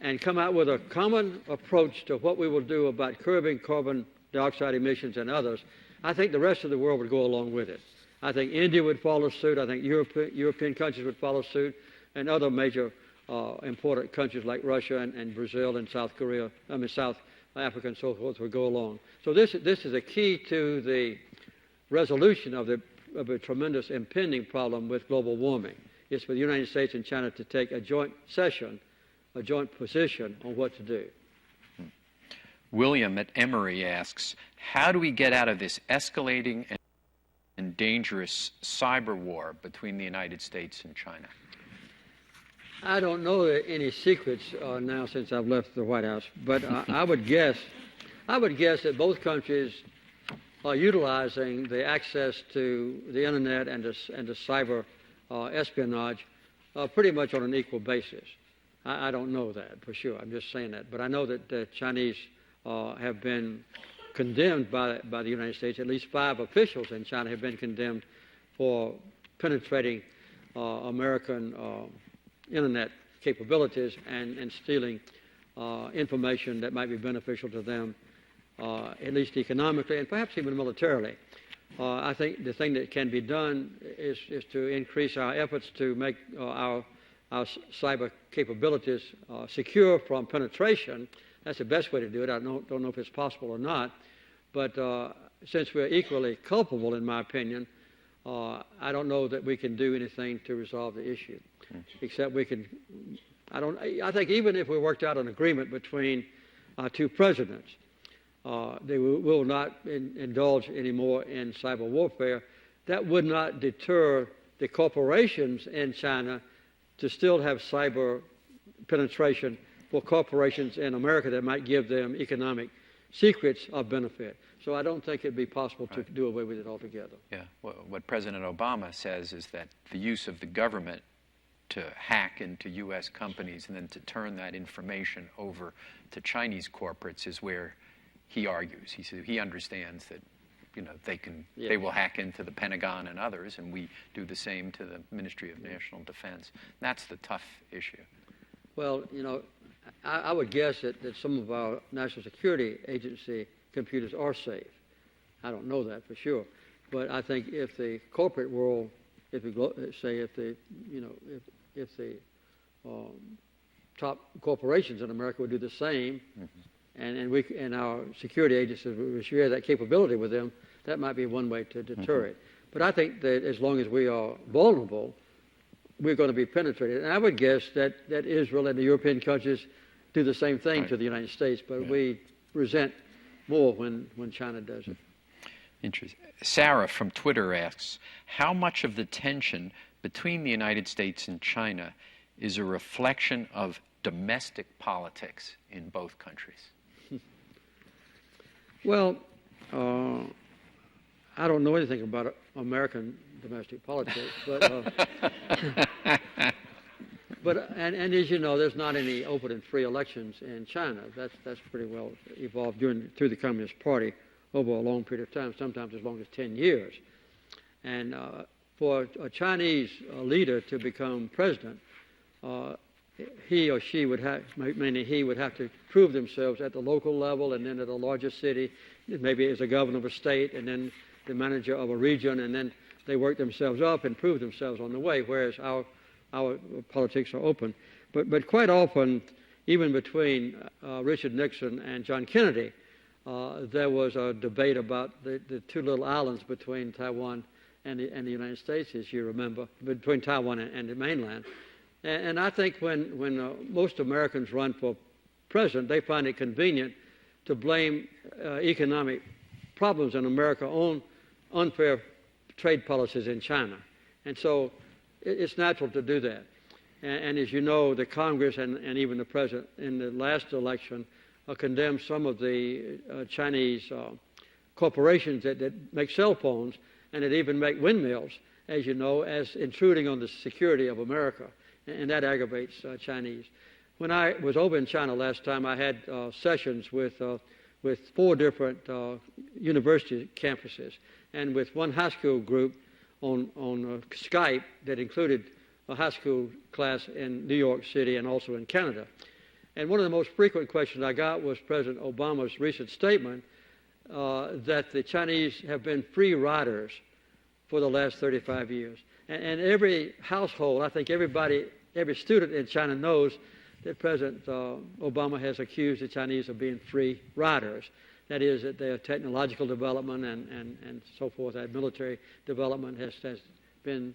and come out with a common approach to what we will do about curbing carbon dioxide emissions and others, I think the rest of the world would go along with it. I think India would follow suit. I think European countries would follow suit, and other major important countries like Russia and Brazil and South Africa and so forth would go along. So this is a key to the resolution of a tremendous impending problem with global warming. It's for the United States and China to take a joint position on what to do. William at Emory asks, how do we get out of this escalating and dangerous cyber war between the United States and China? I don't know any secrets now since I've left the White House, but I would guess that both countries are utilizing the access to the internet and the cyber espionage pretty much on an equal basis. I don't know that for sure. I'm just saying that. But I know that the Chinese have been condemned by the United States. At least 5 officials in China have been condemned for penetrating American internet capabilities and stealing information that might be beneficial to them, at least economically and perhaps even militarily. I think the thing that can be done is to increase our efforts to make our cyber capabilities secure from penetration. That's the best way to do it. I don't know if it's possible or not. But since we're equally culpable, in my opinion, I don't know that we can do anything to resolve the issue. Except we can, I think even if we worked out an agreement between our two presidents, they will not indulge anymore in cyber warfare. That would not deter the corporations in China to still have cyber penetration for corporations in America that might give them economic secrets of benefit. So I don't think it'd be possible to do away with it altogether. Yeah, what President Obama says is that the use of the government to hack into U.S. companies and then to turn that information over to Chinese corporates is where he argues. He says he understands that, they will hack into the Pentagon and others, and we do the same to the Ministry of National Defense. That's the tough issue. Well, I would guess that some of our National Security Agency computers are safe. I don't know that for sure, but I think if the corporate world, if the top corporations in America would do the same, and our security agencies would share that capability with them, that might be one way to deter it. But I think that as long as we are vulnerable, we're going to be penetrated. And I would guess that Israel and the European countries do the same thing to the United States, but we resent more when China does it. Interesting. Sarah from Twitter asks, how much of the tension between the United States and China is a reflection of domestic politics in both countries? Well, I don't know anything about American domestic politics, but and as you know, there's not any open and free elections in China. That's pretty well evolved through the Communist Party over a long period of time, sometimes as long as 10 years. And for a Chinese leader to become president, he or she would have, meaning he would have to prove themselves at the local level and then at a larger city, maybe as a governor of a state and then the manager of a region, and then they work themselves up and prove themselves on the way, whereas our politics are open. But quite often, even between Richard Nixon and John Kennedy, there was a debate about the two little islands between Taiwan and the United States, as you remember, between Taiwan and the mainland. And I think when most Americans run for president, they find it convenient to blame economic problems in America on unfair trade policies in China. And so it's natural to do that. And as you know, the Congress and even the president in the last election condemned some of the Chinese corporations that make cell phones and that even make windmills, as you know, as intruding on the security of America. And that aggravates Chinese. When I was over in China last time, I had sessions with 4 different university campuses and with one high school group on Skype that included a high school class in New York City and also in Canada. And one of the most frequent questions I got was President Obama's recent statement that the Chinese have been free riders for the last 35 years. And every household, I think every student in China knows that President Obama has accused the Chinese of being free riders. That is, that their technological development and so forth, that military development has been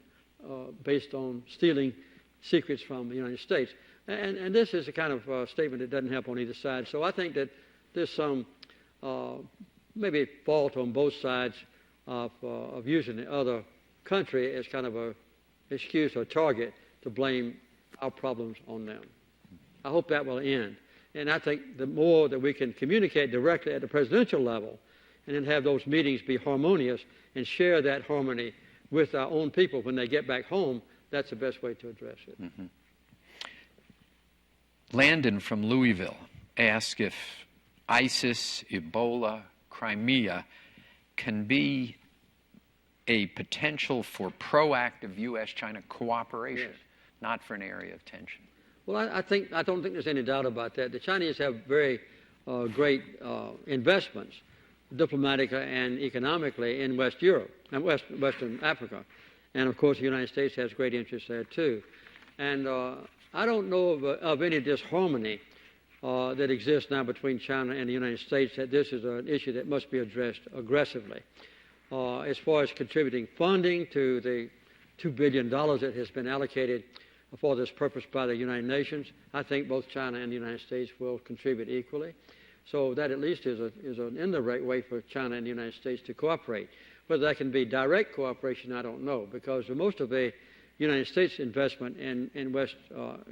based on stealing secrets from the United States. And this is a kind of statement that doesn't help on either side. So I think that there's some maybe fault on both sides of using the other country as kind of a excuse or target to blame our problems on them. I hope that will end. And I think the more that we can communicate directly at the presidential level and then have those meetings be harmonious and share that harmony with our own people when they get back home, that's the best way to address it. Mm-hmm. Landon from Louisville asks if ISIS, Ebola, Crimea can be a potential for proactive U.S.-China cooperation, not for an area of tension. Well, I don't think there's any doubt about that. The Chinese have very great investments, diplomatically and economically, in West Europe and Western Africa. And, of course, the United States has great interests there, too. And I don't know of any disharmony that exists now between China and the United States, that this is an issue that must be addressed aggressively. As far as contributing funding to the $2 billion that has been allocated for this purpose by the United Nations, I think both China and the United States will contribute equally. So that at least is an indirect way for China and the United States to cooperate. Whether that can be direct cooperation, I don't know, because most of the United States investment in West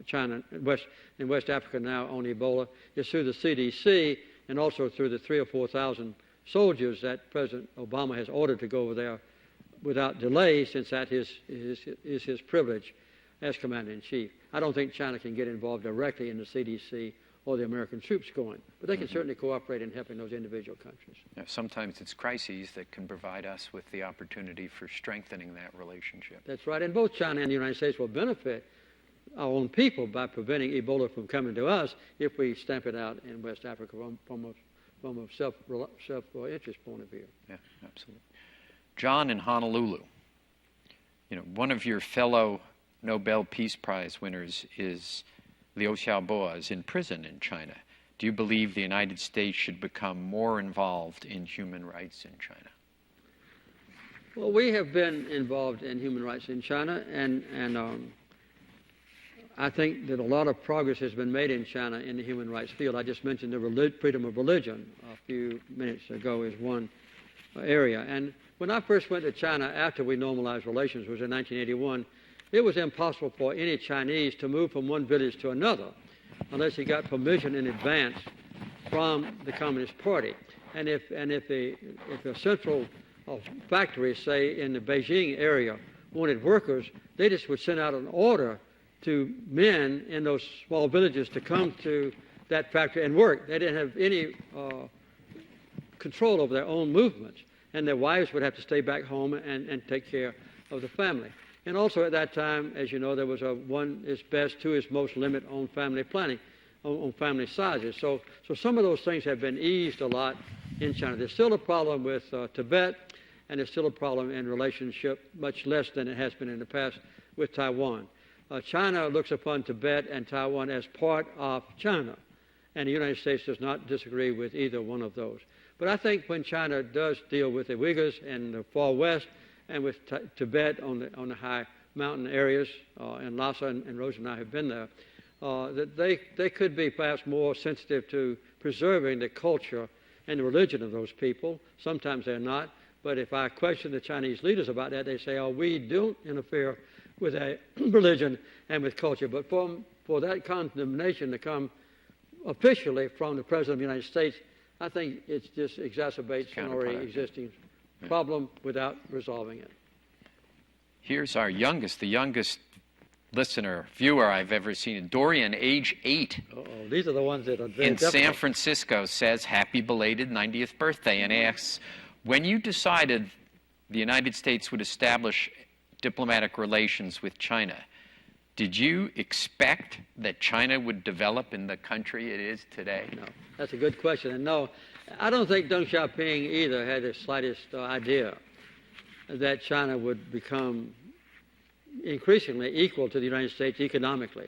China, in West Africa now on Ebola is through the CDC and also through the 3,000 or 4,000 soldiers that President Obama has ordered to go over there without delay, since that is his privilege as Commander-in-Chief. I don't think China can get involved directly in the CDC or the American troops going, but they can certainly cooperate in helping those individual countries. Now, sometimes it's crises that can provide us with the opportunity for strengthening that relationship. That's right, and both China and the United States will benefit our own people by preventing Ebola from coming to us if we stamp it out in West Africa from a self-interest point of view. Yeah, absolutely. John in Honolulu, one of your fellow Nobel Peace Prize winners is Liu Xiaobo, is in prison in China. Do you believe the United States should become more involved in human rights in China? Well, we have been involved in human rights in China, and I think that a lot of progress has been made in China in the human rights field. I just mentioned the freedom of religion a few minutes ago as one area. And when I first went to China after we normalized relations, was in 1981, it was impossible for any Chinese to move from one village to another unless he got permission in advance from the Communist Party. And if a central factory, say in the Beijing area, wanted workers, they just would send out an order to men in those small villages to come to that factory and work. They didn't have any control over their own movements, and their wives would have to stay back home and take care of the family. And also at that time, as you know, there was a one is best, two is most limit on family planning, on family sizes. So some of those things have been eased a lot in China. There's still a problem with Tibet, and there's still a problem in relationship, much less than it has been in the past, with Taiwan. China looks upon Tibet and Taiwan as part of China, and the United States does not disagree with either one of those. But I think when China does deal with the Uyghurs in the far west and with Tibet on the high mountain areas, and Lhasa and Rosa and I have been there, that they could be perhaps more sensitive to preserving the culture and the religion of those people. Sometimes they're not. But if I question the Chinese leaders about that, they say, oh, we don't interfere with their religion and with culture. But for that condemnation to come officially from the President of the United States, I think it just exacerbates an already existing problem without resolving it. Here's the youngest listener, viewer I've ever seen, Dorian, age 8. These are the ones that are very in difficult. San Francisco, says happy belated 90th birthday and asks, when you decided the United States would establish diplomatic relations with China, did you expect that China would develop in the country it is today? No, that's a good question. And no, I don't think Deng Xiaoping either had the slightest idea that China would become increasingly equal to the United States economically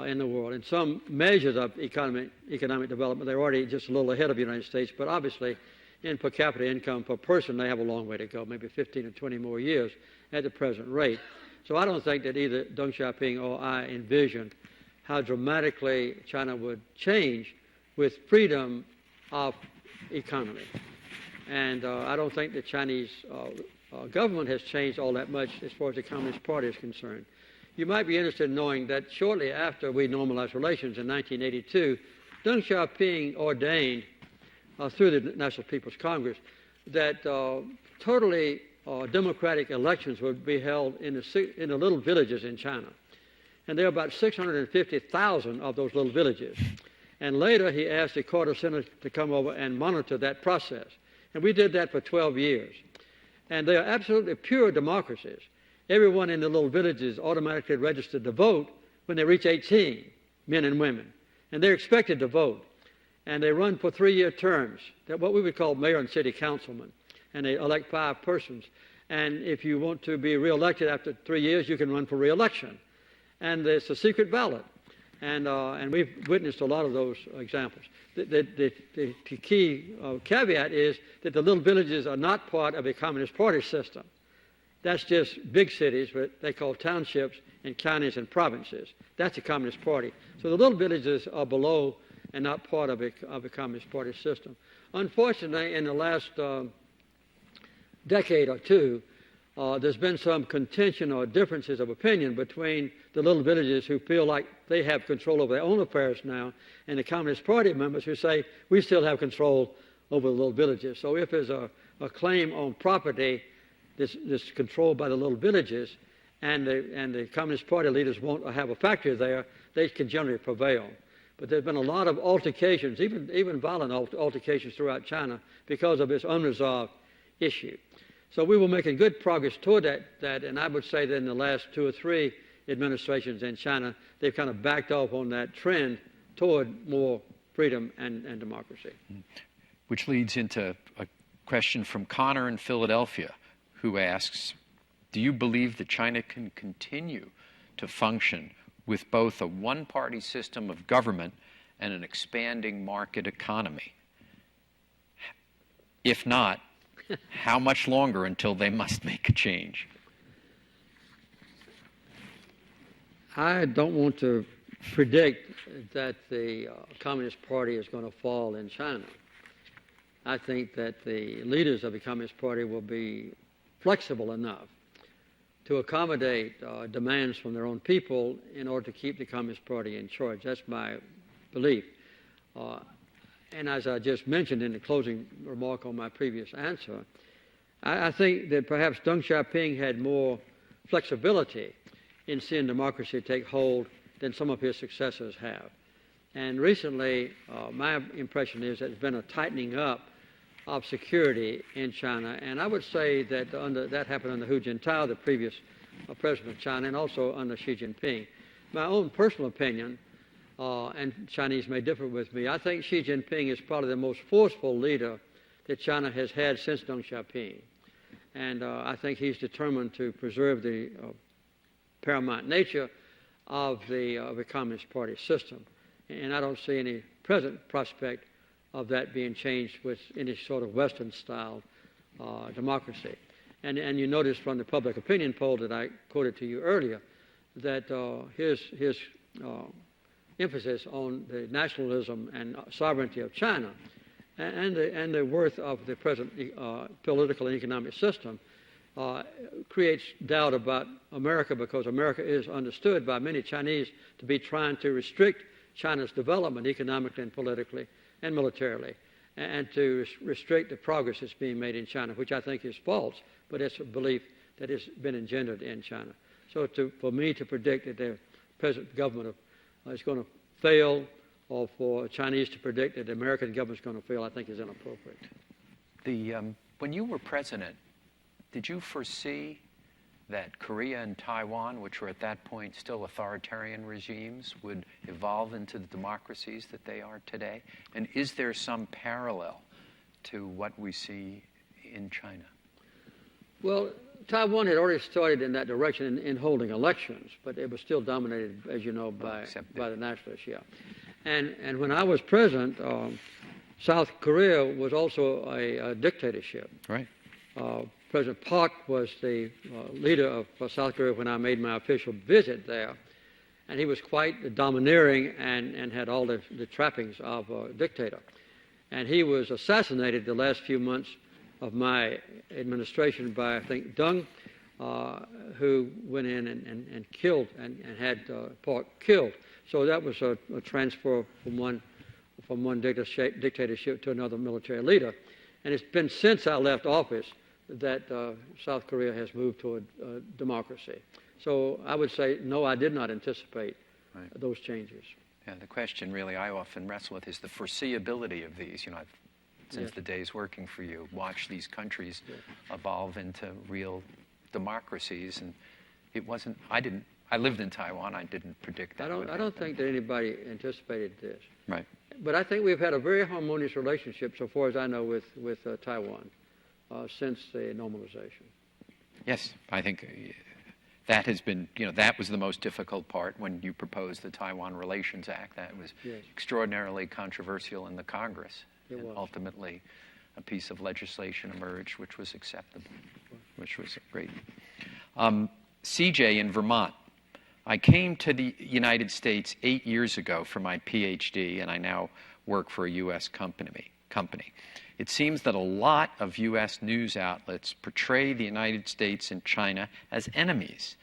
in the world. In some measures of economic development, they're already just a little ahead of the United States, but obviously in per capita income per person, they have a long way to go, maybe 15 or 20 more years at the present rate. So I don't think that either Deng Xiaoping or I envisioned how dramatically China would change with freedom of economy. And I don't think the Chinese government has changed all that much as far as the Communist Party is concerned. You might be interested in knowing that shortly after we normalized relations in 1982, Deng Xiaoping ordained through the National People's Congress that totally democratic elections would be held in the little villages in China. And there are about 650,000 of those little villages. And later he asked the Carter Center to come over and monitor that process. And we did that for 12 years. And they are absolutely pure democracies. Everyone in the little villages automatically registered to vote when they reach 18, men and women. And they're expected to vote. And they run for 3-year terms, what we would call mayor and city councilmen. And they elect 5 persons. And if you want to be reelected after 3 years, you can run for reelection. And it's a secret ballot. And we've witnessed a lot of those examples. The key caveat is that the little villages are not part of a Communist Party system. That's just big cities, what they call townships, and counties and provinces. That's a Communist Party. So the little villages are below and not part of a Communist Party system. Unfortunately, in the last decade or two, there's been some contention or differences of opinion between the little villages who feel like they have control over their own affairs now and the Communist Party members who say we still have control over the little villages. So if there's a claim on property that's controlled by the little villages and the Communist Party leaders won't have a factory there, they can generally prevail. But there's been a lot of altercations, even violent altercations throughout China because of this unresolved issue. So we were making good progress toward that, and I would say that in the last 2 or 3 administrations in China, they've kind of backed off on that trend toward more freedom and democracy. Which leads into a question from Connor in Philadelphia, who asks, do you believe that China can continue to function with both a one-party system of government and an expanding market economy? If not, How much longer until they must make a change? I don't want to predict that the Communist Party is going to fall in China. I think that the leaders of the Communist Party will be flexible enough to accommodate demands from their own people in order to keep the Communist Party in charge. That's my belief. And as I just mentioned in the closing remark on my previous answer, I think that perhaps Deng Xiaoping had more flexibility in seeing democracy take hold than some of his successors have. And recently, my impression is that there's been a tightening up of security in China, and I would say that that happened under Hu Jintao, the previous president of China, and also under Xi Jinping. My own personal opinion, and Chinese may differ with me, I think Xi Jinping is probably the most forceful leader that China has had since Deng Xiaoping. And I think he's determined to preserve the paramount nature of the Communist Party system. And I don't see any present prospect of that being changed with any sort of Western-style democracy. And you notice from the public opinion poll that I quoted to you earlier that his emphasis on the nationalism and sovereignty of China and the worth of the present political and economic system creates doubt about America, because America is understood by many Chinese to be trying to restrict China's development economically and politically and militarily, and to restrict the progress that's being made in China, which I think is false, but it's a belief that has been engendered in China. So for me to predict that the present government is going to fail, or for Chinese to predict that the American government is going to fail, I think is inappropriate. When you were president, did you foresee that Korea and Taiwan, which were at that point still authoritarian regimes, would evolve into the democracies that they are today? And is there some parallel to what we see in China? Well, Taiwan had already started in that direction in holding elections, but it was still dominated, as you know, by the nationalists, yeah. And when I was president, South Korea was also a dictatorship. Right. President Park was the leader of South Korea when I made my official visit there, and he was quite domineering and had all the trappings of a dictator. And he was assassinated the last few months of my administration by, I think, Deng, who went in and killed and had Park killed. So that was a transfer from one dictatorship to another military leader. And it's been since I left office that South Korea has moved toward democracy. So I would say, no, I did not anticipate those changes. Yeah, the question really I often wrestle with is the foreseeability of these. You know, since the days working for you, watched these countries evolve into real democracies, and it wasn't. I lived in Taiwan. I didn't predict that. I don't think that anybody anticipated this. Right. But I think we've had a very harmonious relationship, so far as I know, with Taiwan since the normalization. Yes, I think that has been, that was the most difficult part when you proposed the Taiwan Relations Act. That was extraordinarily controversial in the Congress. And ultimately, a piece of legislation emerged which was acceptable, which was great. CJ in Vermont. I came to the United States 8 years ago for my PhD, and I now work for a U.S. company. It seems that a lot of U.S. news outlets portray the United States and China as enemies.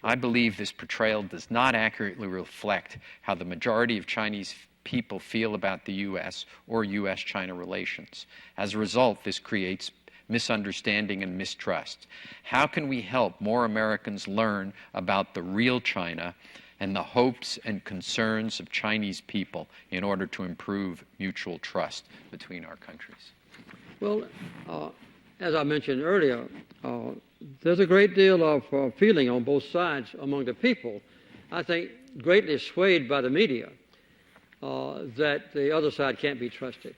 I believe this portrayal does not accurately reflect how the majority of Chinese people feel about the U.S. or U.S.-China relations. As a result, this creates misunderstanding and mistrust. How can we help more Americans learn about the real China and the hopes and concerns of Chinese people in order to improve mutual trust between our countries? Well, as I mentioned earlier, there's a great deal of feeling on both sides among the people, I think greatly swayed by the media, that the other side can't be trusted.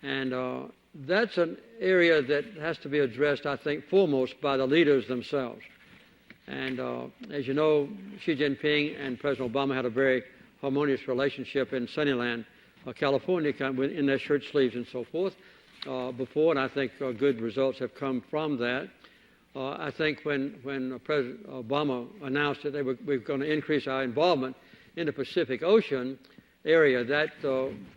And that's an area that has to be addressed, I think, foremost by the leaders themselves. And as you know, Xi Jinping and President Obama had a very harmonious relationship in Sunnyland, California, in their shirt sleeves and so forth. before, and I think good results have come from that. I think when President Obama announced that we're going to increase our involvement in the Pacific Ocean area, that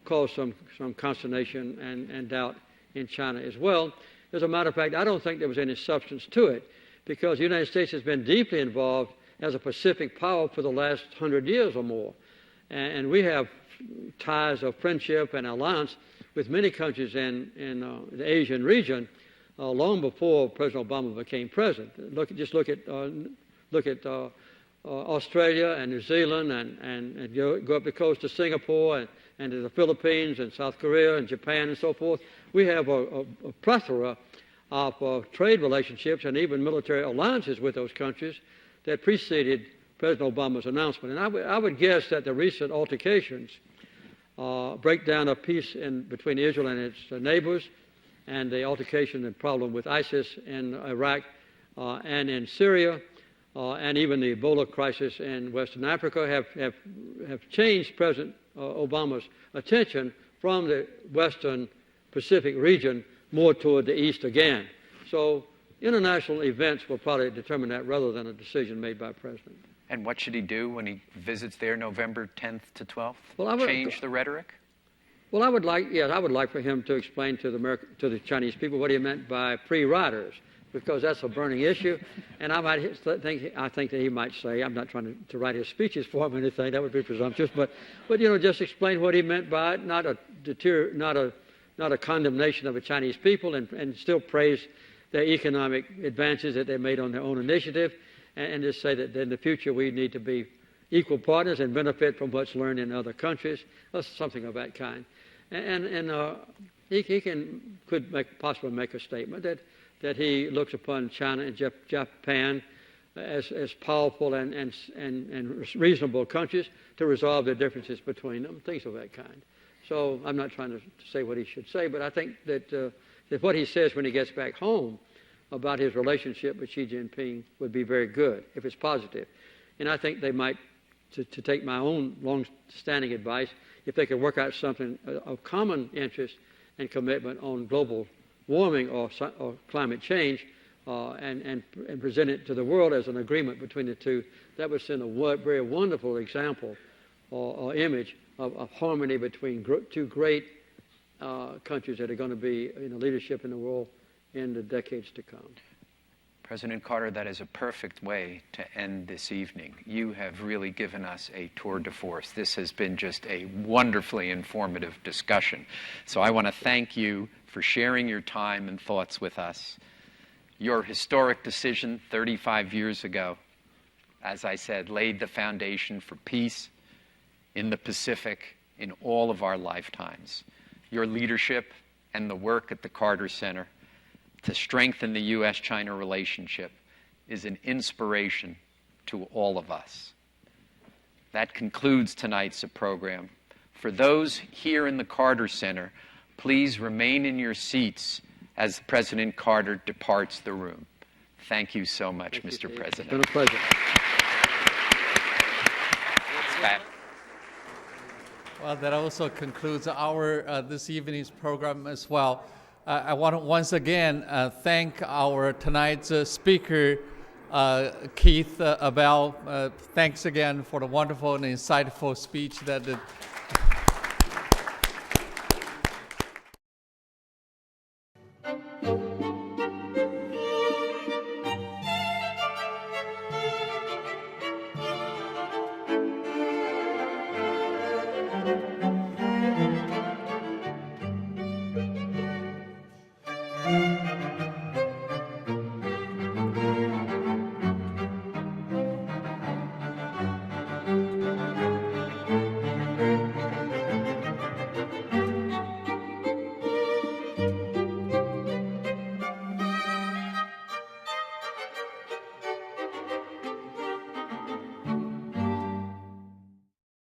caused some consternation and doubt in China as well. As a matter of fact, I don't think there was any substance to it, because the United States has been deeply involved as a Pacific power for the last 100 years or more. And we have ties of friendship and alliance with many countries in the Asian region long before President Obama became president. Just look at Australia and New Zealand, and go up the coast to Singapore and to the Philippines and South Korea and Japan and so forth. We have a plethora of trade relationships and even military alliances with those countries that preceded President Obama's announcement. And I would guess that the recent altercations, breakdown of peace between Israel and its neighbors, and the altercation and problem with ISIS in Iraq and in Syria, and even the Ebola crisis in Western Africa have changed President Obama's attention from the Western Pacific region more toward the East again. So international events will probably determine that rather than a decision made by a president. And what should he do when he visits there November 10th to 12th? Well, change the rhetoric? Well, I would like for him to explain to the Chinese people what he meant by free riders, because that's a burning issue. And I think that he might say, I'm not trying to write his speeches for him or anything, that would be presumptuous, but just explain what he meant by it, not a condemnation of the Chinese people, and still praise their economic advances that they made on their own initiative, and just say that in the future we need to be equal partners and benefit from what's learned in other countries, or something of that kind. And he could possibly make a statement that he looks upon China and Japan as powerful and reasonable countries to resolve the differences between them, things of that kind. So I'm not trying to say what he should say, but I think that what he says when he gets back home about his relationship with Xi Jinping would be very good, if it's positive. And I think they might, to take my own long-standing advice, if they could work out something of common interest and commitment on global warming or climate change, and present it to the world as an agreement between the two, that would send a very wonderful example or image of harmony between two great countries that are going to be in leadership in the world in the decades to come. President Carter, that is a perfect way to end this evening. You have really given us a tour de force. This has been just a wonderfully informative discussion. So I want to thank you for sharing your time and thoughts with us. Your historic decision 35 years ago, as I said, laid the foundation for peace in the Pacific in all of our lifetimes. Your leadership and the work at the Carter Center to strengthen the U.S.-China relationship is an inspiration to all of us. That concludes tonight's program. For those here in the Carter Center, please remain in your seats as President Carter departs the room. Thank you so much, Mr. President. It's been a pleasure. Well, that also concludes our this evening's program as well. I want to once again thank our tonight's speaker, Keith Abell. Thanks again for the wonderful and insightful speech that